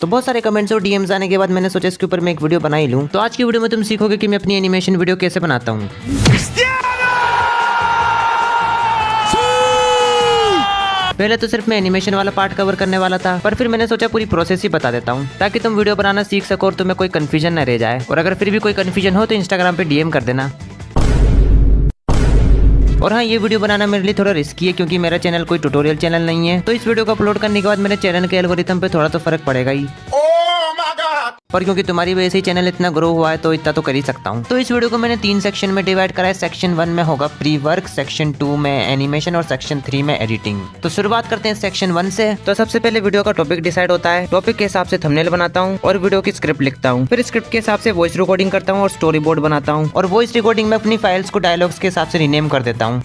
तो बहुत सारे कमेंट्स और डीएम्स आने के बाद मैंने सोचा इसके ऊपर मैं एक वीडियो बना ही लूँ। तो आज की वीडियो में तुम सीखोगे कि मैं अपनी एनिमेशन वीडियो कैसे बनाता हूँ। पहले तो सिर्फ मैं एनिमेशन वाला पार्ट कवर करने वाला था, पर फिर मैंने सोचा पूरी प्रोसेस ही बता देता हूँ ताकि तुम वीडियो बनाना सीख सको और तुम्हें कोई कंफ्यूजन न रह जाए। और अगर फिर भी कोई कंफ्यूजन हो तो इंस्टाग्राम पे डीएम कर देना। और हाँ, ये वीडियो बनाना मेरे लिए थोड़ा रिस्की है क्योंकि मेरा चैनल कोई ट्यूटोरियल चैनल नहीं है। तो इस वीडियो को अपलोड करने के बाद मेरे चैनल के एल्गोरिथम पे थोड़ा तो फर्क पड़ेगा ही। पर क्योंकि तुम्हारी वजह से ही चैनल इतना ग्रो हुआ है तो इतना तो कर ही सकता हूँ। तो इस वीडियो को मैंने 3 सेक्शन में डिवाइड करा है। सेक्शन 1 में होगा प्री वर्क, सेक्शन 2 में एनिमेशन और सेक्शन 3 में एडिटिंग। तो शुरुआत करते हैं सेक्शन 1 से। तो सबसे पहले वीडियो का टॉपिक डिसाइड होता है। टॉपिक के हिसाब से थंबनेल बनाता हूँ और वीडियो की स्क्रिप्ट लिखता हूँ। फिर स्क्रिप्ट के हिसाब से वॉइस रिकॉर्डिंग करता हूँ और स्टोरी बोर्ड बनाता हूँ। और वॉइस रिकॉर्डिंग में अपनी फाइल्स को डायलॉग्स के हिसाब से रीनेम कर देता हूँ।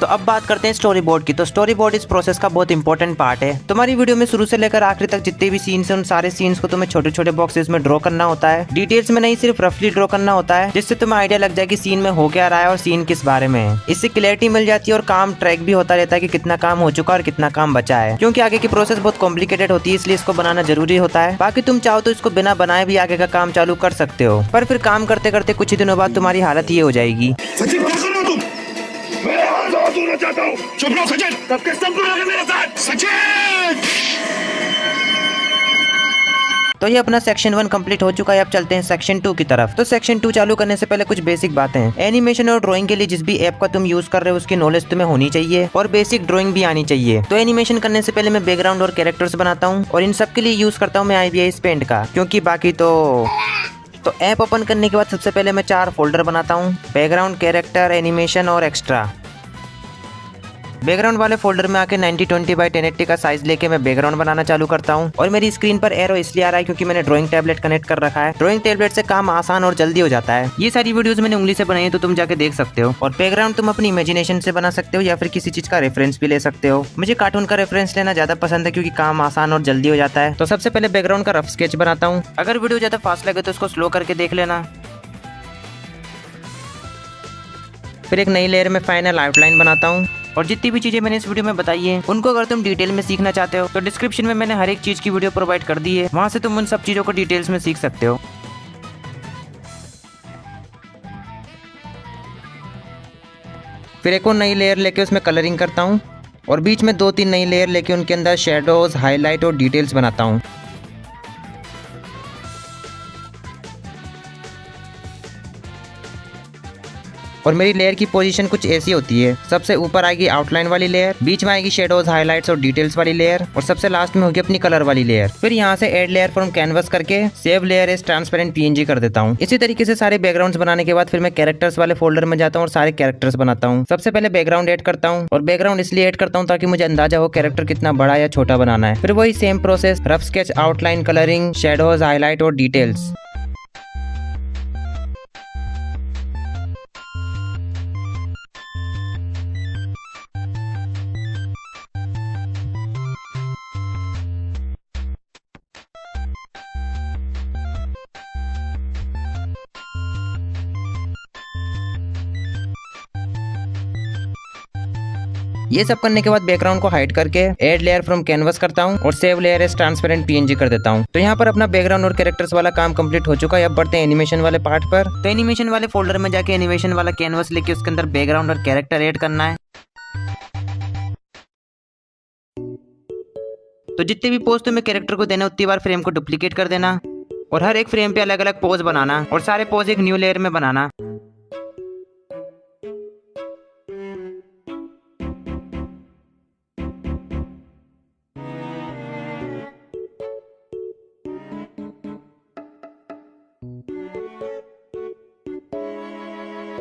तो अब बात करते हैं स्टोरी बोर्ड की। तो स्टोरी बोर्ड इस प्रोसेस का बहुत इंपॉर्टेंट पार्ट है। तुम्हारी वीडियो में शुरू से लेकर आखिरी तक जितने भी सीन्स हैं उन सारे सीन्स को तुम्हें छोटे छोटे बॉक्सेस में ड्रॉ करना होता है। डिटेल्स में नहीं, सिर्फ रफली ड्रॉ करना होता है, जिससे तुम्हें आइडिया लग जाए कि सीन में हो क्या रहा है और सीन किस बारे में है। इससे क्लैरिटी मिल जाती है और काम ट्रैक भी होता रहता है कि कितना काम हो चुका और कितना काम बचा है। क्योंकि आगे की प्रोसेस बहुत कॉम्प्लिकेटेड होती है, इसलिए इसको बनाना जरूरी होता है। बाकी तुम चाहो तो इसको बिना बनाए भी आगे का काम चालू कर सकते हो, पर फिर काम करते करते कुछ ही दिनों बाद तुम्हारी हालत ये हो जाएगी। चाहता हूं। चुप रहो सचिन, कब के सब लोग मेरे साथ। सचिन! तो ये अपना सेक्शन 1 कंप्लीट हो चुका है। अब चलते हैं सेक्शन 2 की तरफ। तो सेक्शन 2 चालू करने से पहले कुछ बेसिक बातें हैं। एनिमेशन और ड्राइंग के लिए जिस भी ऐप का तुम यूज कर रहे हो उसकी नॉलेज तुम्हें होनी चाहिए और बेसिक ड्राइंग भी आनी चाहिए। तो एनिमेशन करने से पहले मैं बैकग्राउंड और कैरेक्टर्स बनाता हूँ और इन सब के लिए यूज करता हूँ मैं IBIS पेंट का, क्योंकि बाकी तो ऐप ओपन करने के बाद सबसे पहले मैं 4 फोल्डर बनाता हूँ: बैकग्राउंड, कैरेक्टर, एनिमेशन और एक्स्ट्रा। बैकग्राउंड वाले फोल्डर में आके 9020x1080 का साइज लेके मैं बैकग्राउंड बनाना चालू करता हूँ। और मेरी स्क्रीन पर एरो इसलिए आ रहा है क्योंकि मैंने ड्राइंग टैबलेट कनेक्ट कर रखा है। ड्राइंग टैबलेट से काम आसान और जल्दी हो जाता है। ये सारी वीडियोस मैंने उंगली से बनाई है तो तुम जाके देख सकते हो। और बैकग्राउंड तुम अपनी इमेजिनेशन से बना सकते हो या फिर किसी चीज का रेफरेंस भी ले सकते हो। मुझे कार्टून का रेफरेंस लेना ज्यादा पसंद है क्योंकि काम आसान और जल्दी हो जाता है। तो सबसे पहले बैकग्राउंड का रफ स्केच बनाता हूँ। अगर वीडियो ज्यादा फास्ट लगे तो उसको स्लो करके देख लेना। फिर एक नई लेयर में फाइनल आउटलाइन बनाता हूँ। और जितनी भी चीजें मैंने इस वीडियो में बताई है उनको अगर तुम डिटेल में सीखना चाहते हो तो डिस्क्रिप्शन में मैंने हर एक चीज की वीडियो प्रोवाइड कर दी है, वहां से तुम उन सब चीजों को डिटेल्स में सीख सकते हो। फिर एक और नई लेयर लेके उसमें कलरिंग करता हूँ और बीच में 2-3 नई लेयर लेके उनके अंदर शेडोज, हाईलाइट और डिटेल्स बनाता हूँ। और मेरी लेयर की पोजीशन कुछ ऐसी होती है। सबसे ऊपर आएगी आउटलाइन वाली लेयर, बीच में आएगी शेडोज, हाइलाइट्स और डिटेल्स वाली लेयर और सबसे लास्ट में होगी अपनी कलर वाली लेयर। फिर यहाँ से ऐड लेयर फ्रॉम कैनवस करके save layer as transparent PNG कर देता हूँ। इसी तरीके से सारे बैकग्राउंड्स बनाने के बाद फिर मैं कैरेक्टर्स वाले फोल्डर में जाता हूँ और सारे कैरेक्टर्स बनाता हूँ। सबसे पहले बैकग्राउंड ऐड करता हूँ और बैकग्राउंड इसलिए ऐड करता हूँ ताकि मुझे अंदाजा हो कैरेक्टर कितना बड़ा या छोटा बनाना है। फिर वही same process, rough sketch, outline, colouring, shadows, highlight और डिटेल्स। ये सब करने के बाद बैकग्राउंड को हाइड करके ऐड लेयर फ्रॉम कैनवस करता हूँ और save layer as transparent PNG कर देता हूँ। तो यहाँ पर अपना बैकग्राउंड और कैरेक्टर्स वाला काम कंप्लीट हो चुका है। अब बढ़ते हैं एनिमेशन वाले पार्ट पर। तो एनिमेशन वाले फोल्डर में जाके एनिमेशन वाला कैनवस लेके उसके अंदर बैकग्राउंड और कैरेक्टर ऐड करना है। तो जितने भी पोज तुम्हें कैरेक्टर को देना उतनी बार फ्रेम को डुप्लीकेट कर देना और हर एक फ्रेम पे अलग अलग पोज बनाना और सारे पोज एक न्यू लेयर में बनाना।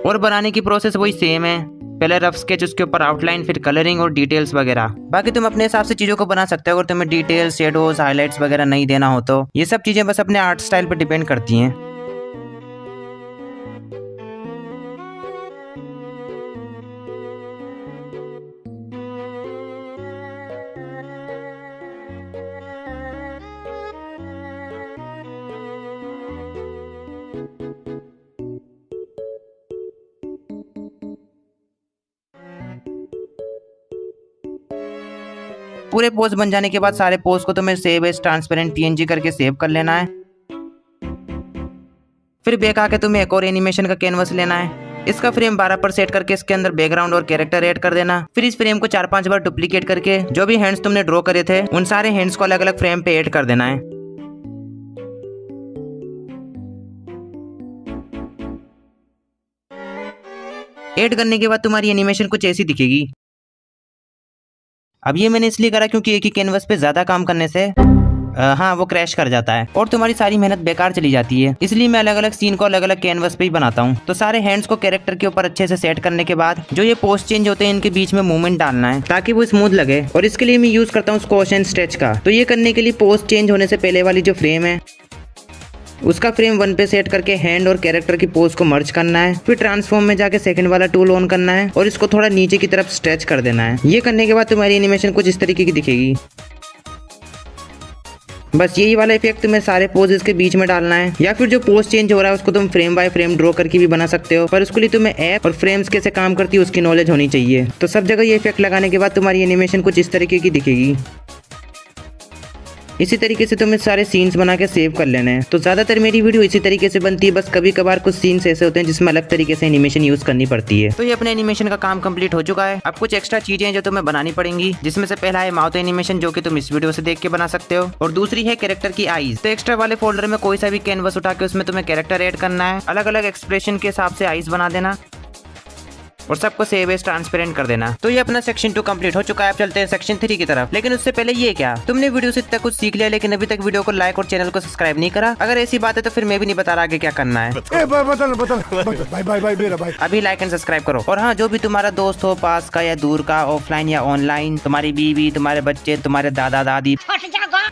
और बनाने की प्रोसेस वही सेम है, पहले रफ स्केच, उसके ऊपर आउटलाइन, फिर कलरिंग और डिटेल्स वगैरह। बाकी तुम अपने हिसाब से चीजों को बना सकते हो अगर तुम्हें डिटेल्स, शेडोज, हाइलाइट्स वगैरह नहीं देना हो तो। ये सब चीजें बस अपने आर्ट स्टाइल पर डिपेंड करती हैं। पूरे पोज बन जाने के बाद सारे पोज को तुम्हें सेव एज ट्रांसपेरेंट PNG करके सेव कर लेना है। फिर बैक आके तुम्हें एक और एनिमेशन का कैनवस लेना है। इसका फ्रेम 12 पर सेट करके इसके अंदर बैकग्राउंड और कैरेक्टर ऐड कर देना। फिर इस फ्रेम को 4-5 बार डुप्लीकेट करके जो भी हैंड्स तुमने ड्रॉ करे थे उन सारे हैंड्स को अलग अलग फ्रेम पे ऐड कर देना है। ऐड करने के बाद तुम्हारी एनिमेशन कुछ ऐसी दिखेगी। अब ये मैंने इसलिए करा क्योंकि एक ही कैनवस पे ज्यादा काम करने से हाँ वो क्रैश कर जाता है और तुम्हारी सारी मेहनत बेकार चली जाती है। इसलिए मैं अलग अलग सीन को अलग अलग कैनवस पे ही बनाता हूँ। तो सारे हैंड्स को कैरेक्टर के ऊपर अच्छे से सेट करने के बाद जो ये पोज चेंज होते हैं इनके बीच में मूवमेंट डालना है ताकि वो स्मूथ लगे। और इसके लिए मैं यूज करता हूँ स्क्वॉश एंड स्ट्रेच का। तो ये करने के लिए पोज चेंज होने से पहले वाली जो फ्रेम है उसका फ्रेम 1 पे सेट करके हैंड और कैरेक्टर की पोज को मर्ज करना है। फिर ट्रांसफॉर्म में जाके सेकंड वाला टूल ऑन करना है और इसको थोड़ा नीचे की तरफ स्ट्रेच कर देना है। ये करने के बाद तुम्हारी एनिमेशन कुछ इस तरीके की दिखेगी। बस यही वाला इफेक्ट तुम्हें सारे पोजेस के बीच में डालना है। या फिर जो पोज चेंज हो रहा है उसको तुम फ्रेम बाय फ्रेम ड्रॉ करके भी बना सकते हो, पर उसके लिए तुम्हें ऐप और फ्रेम्स कैसे काम करती है उसकी नॉलेज होनी चाहिए। तो सब जगह ये इफेक्ट लगाने के बाद तुम्हारी एनिमेशन कुछ इस तरीके की दिखेगी। इसी तरीके से तुम्हें सारे सीन्स बना के सेव कर लेने हैं। तो ज्यादातर मेरी वीडियो इसी तरीके से बनती है, बस कभी कभार कुछ सीन्स ऐसे होते हैं जिसमें अलग तरीके से एनिमेशन यूज करनी पड़ती है। तो ये अपने एनिमेशन का काम कंप्लीट हो चुका है। अब कुछ एक्स्ट्रा चीजें जो तुम्हें बनानी पड़ेंगी, जिसमें से पहला है माउथ एनिमेशन जो कि तुम इस वीडियो से देख के बना सकते हो, और दूसरी है कैरेक्टर की आईज। तो एक्स्ट्रा वाले फोल्डर में कोई सा भी कैनवस उठा के उसमें तुम्हें कैरेक्टर ऐड करना है, अलग अलग एक्सप्रेशन के हिसाब से आईज बना देना और सबको सेव एज ट्रांसपेरेंट कर देना। तो ये अपना सेक्शन 2 कंप्लीट हो चुका है। अब चलते हैं सेक्शन 3 की तरफ। लेकिन उससे पहले ये क्या, तुमने वीडियो से इतना कुछ सीख लिया लेकिन अभी तक वीडियो को लाइक और चैनल को सब्सक्राइब नहीं करा। अगर ऐसी बात है तो फिर मैं भी नहीं बता रहा आगे क्या करना है। अभी लाइक एंड सब्सक्राइब करो। और हाँ, जो भी तुम्हारा दोस्त हो, पास का या दूर का, ऑफलाइन या ऑनलाइन, तुम्हारी बीवी, तुम्हारे बच्चे, तुम्हारे दादा दादी,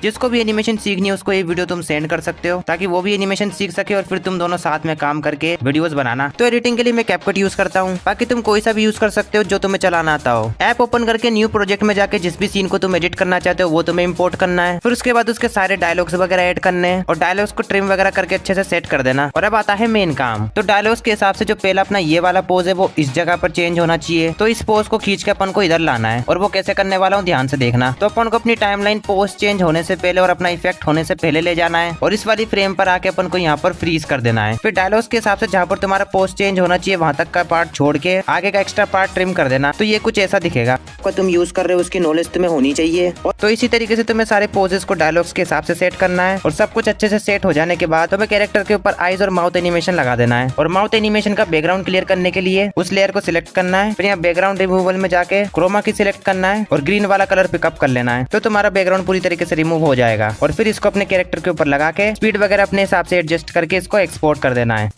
जिसको भी एनिमेशन सीखनी है उसको ये वीडियो तुम सेंड कर सकते हो ताकि वो भी एनिमेशन सीख सके और फिर तुम दोनों साथ में काम करके वीडियोस बनाना। तो एडिटिंग के लिए मैं कैपकट यूज करता हूँ, बाकी तुम कोई सा भी यूज कर सकते हो जो तुम्हें चलाना आता हो। ऐप ओपन करके न्यू प्रोजेक्ट में जाके जिस भी सीन को तुम एडिट करना चाहते हो वो तुम्हें इंपोर्ट करना है। फिर उसके बाद उसके सारे डायलॉग्स वगैरह ऐड करने हैं और डायलॉग्स को ट्रिम वगैरह करके अच्छे से सेट कर देना। और अब आता है मेन काम। तो डायलॉग्स के हिसाब से जो पहला अपना ये वाला पोज है वो इस जगह पर चेंज होना चाहिए। तो इस पोज को खींच के अपन को इधर लाना है और वो कैसे करने वाला हूँ ध्यान से देखना। तो अपन को अपनी टाइमलाइन पोज चेंज होने से पहले और अपना इफेक्ट होने से पहले ले जाना है और इस वाली फ्रेम पर आके अपन को यहाँ पर फ्रीज कर देना है। फिर डायलॉग्स के हिसाब से जहाँ पर तुम्हारा पोज चेंज होना चाहिए वहां तक का पार्ट छोड़ के आगे का एक्स्ट्रा पार्ट ट्रिम कर देना। तो ये कुछ ऐसा दिखेगा। तुम यूज कर रहे हो उसकी नॉलेज तुम्हें होनी चाहिए। तो इसी तरीके से तुम्हें सारे पोजेस को डायलॉग्स के हिसाब से सेट करना है और सब कुछ अच्छे से सेट हो जाने के बाद तुम्हें कैरेक्टर के ऊपर आईज और माउथ एनिमेशन लगा देना है। और माउथ एनिमेशन का बैकग्राउंड क्लियर करने के लिए उस लेयर को सिलेक्ट करना है। फिर यहाँ बैकग्राउंड रिमूवल में जाके क्रोमा की सिलेक्ट करना है और ग्रीन वाला कलर पिकअप कर लेना है। तो तुम्हारा बैकग्राउंड पूरी तरीके से रिमूव हो जाएगा और फिर इसको अपने कैरेक्टर के ऊपर लगा के स्पीड वगैरह अपने हिसाब से एडजस्ट करके इसको एक्सपोर्ट कर देना है।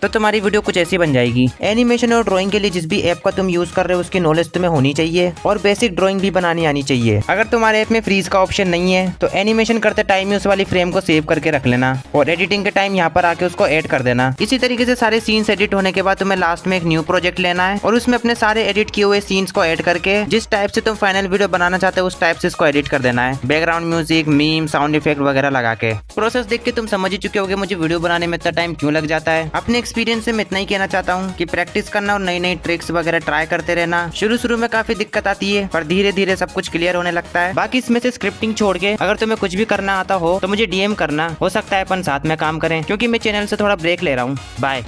तो तुम्हारी वीडियो कुछ ऐसी बन जाएगी। एनिमेशन और ड्राइंग के लिए जिस भी ऐप का तुम यूज कर रहे हो उसकी नॉलेज तुम्हें होनी चाहिए और बेसिक ड्राइंग भी बनानी आनी चाहिए। अगर तुम्हारे ऐप में फ्रीज का ऑप्शन नहीं है तो एनिमेशन करते टाइम ही उस वाली फ्रेम को सेव करके रख लेना और एडिटिंग के टाइम यहाँ पर आके उसको ऐड कर देना। इसी तरीके से सारे सीन्स एडिट होने के बाद तुम्हें लास्ट में एक न्यू प्रोजेक्ट लेना है और उसमें अपने सारे एडिट किए हुए सीन्स को ऐड करके जिस टाइप से तुम फाइनल वीडियो बनाना चाहते हो उस टाइप से इसको एडिट कर देना है। Background music, meme, sound effect वगैरह लगा के। प्रोसेस देख के तुम समझ ही चुके होगे मुझे वीडियो बनाने में इतना टाइम क्यों लग जाता है। अपने एक्सपीरियंस से मैं इतना ही कहना चाहता हूँ कि प्रैक्टिस करना और नई नई ट्रिक्स वगैरह ट्राई करते रहना। शुरू में काफी दिक्कत आती है पर धीरे धीरे सब कुछ क्लियर होने लगता है। बाकी इसमें से स्क्रिप्टिंग छोड़ के अगर तुम्हें कुछ भी करना आता हो तो मुझे DM करना, हो सकता है अपन साथ में काम करें क्योंकि मैं चैनल से थोड़ा ब्रेक ले रहा हूँ। बाय।